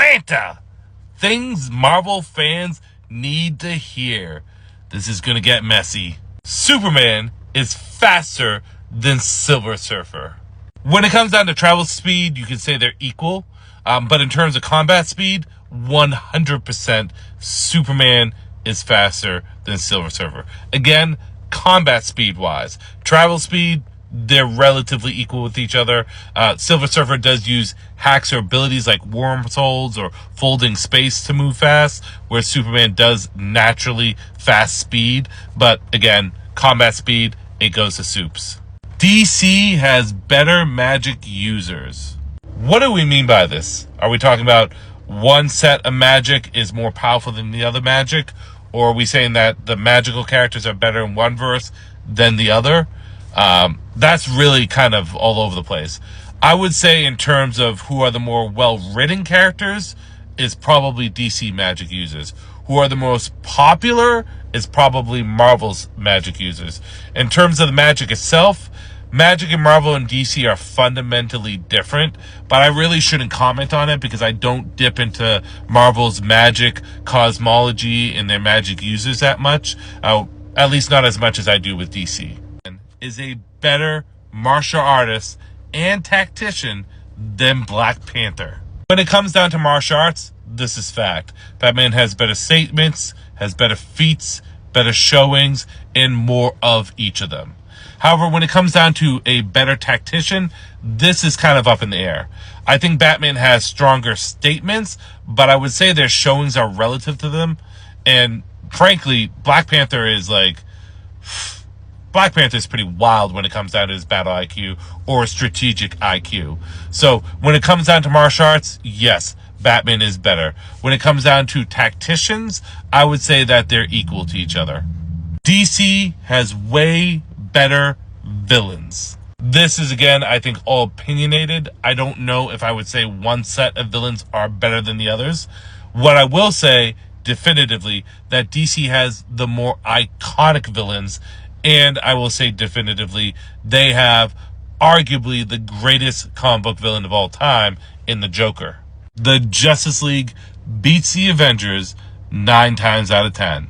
Panther! Things Marvel fans need to hear. This is gonna get messy. Superman is faster than Silver Surfer. When it comes down to travel speed, you can say they're equal. But in terms of combat speed, 100% Superman is faster than Silver Surfer. Again, combat speed-wise. Travel speed, they're relatively equal with each other. Silver Surfer does use hacks or abilities like wormholes or folding space to move fast, where Superman does naturally fast speed. But again, combat speed, it goes to Supes. DC has better magic users. What do we mean by this? Are we talking about one set of magic is more powerful than the other magic? Or are we saying that the magical characters are better in one verse than the other? That's really kind of all over the place. I would say in terms of who are the more well-written characters is probably DC magic users. Who are the most popular is probably Marvel's magic users. In terms of the magic itself, magic in Marvel and DC are fundamentally different, but I really shouldn't comment on it because I don't dip into Marvel's magic cosmology and their magic users that much, at least not as much as I do with DC. Is a better martial artist and tactician than Black Panther. When it comes down to martial arts, this is fact. Batman has better statements, has better feats, better showings, and more of each of them. However, when it comes down to a better tactician, this is kind of up in the air. I think Batman has stronger statements, but I would say their showings are relative to them. And frankly, Black Panther is pretty wild when it comes down to his battle IQ or strategic IQ. So when it comes down to martial arts, yes, Batman is better. When it comes down to tacticians, I would say that they're equal to each other. DC has way better villains. This is, again, I think, all opinionated. I don't know if I would say one set of villains are better than the others. What I will say definitively, that DC has the more iconic villains, and I will say definitively, they have arguably the greatest comic book villain of all time in the Joker. The Justice League beats the Avengers 9 times out of 10.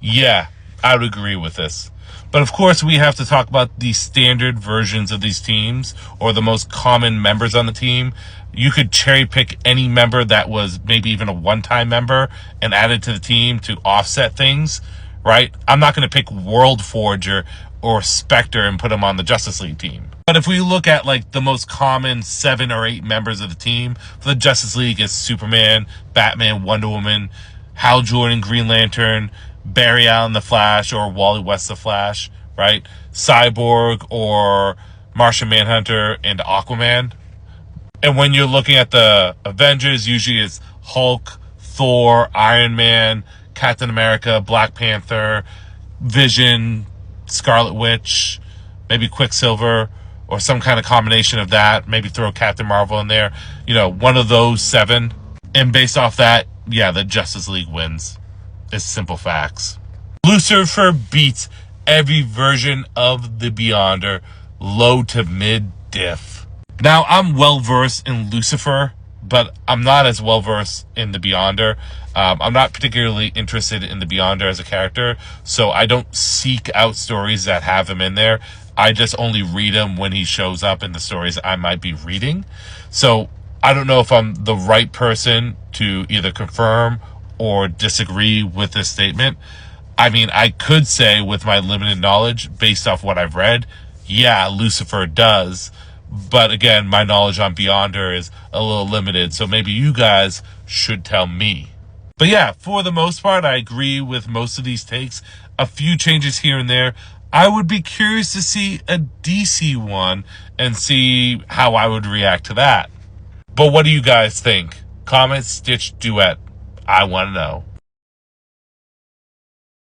Yeah, I would agree with this. But of course, we have to talk about the standard versions of these teams, or the most common members on the team. You could cherry pick any member that was maybe even a one-time member and add it to the team to offset things, right? I'm not going to pick World Forger or Spectre and put them on the Justice League team. But if we look at like the most common 7 or 8 members of the team for the Justice League, is Superman, Batman, Wonder Woman, Hal Jordan, Green Lantern, Barry Allen, the Flash, or Wally West, the Flash, right? Cyborg or Martian Manhunter and Aquaman. And when you're looking at the Avengers, usually it's Hulk, Thor, Iron Man, Captain America, Black Panther, Vision, Scarlet Witch, maybe Quicksilver, or some kind of combination of that. Maybe throw Captain Marvel in there. You know, one of those 7. And based off that, yeah, the Justice League wins. It's simple facts. Lucifer beats every version of the Beyonder, low to mid diff. Now, I'm well versed in Lucifer, but I'm not as well versed in the Beyonder. I'm not particularly interested in the Beyonder as a character, so I don't seek out stories that have him in there. I just only read him when he shows up in the stories I might be reading. So I don't know if I'm the right person to either confirm or disagree with this statement. I mean, I could say with my limited knowledge, based off what I've read, yeah, Lucifer does. But again, my knowledge on Beyonder is a little limited, so maybe you guys should tell me. But yeah, for the most part, I agree with most of these takes. A few changes here and there. I would be curious to see a DC one and see how I would react to that. But what do you guys think? Comment, stitch, duet. I want to know.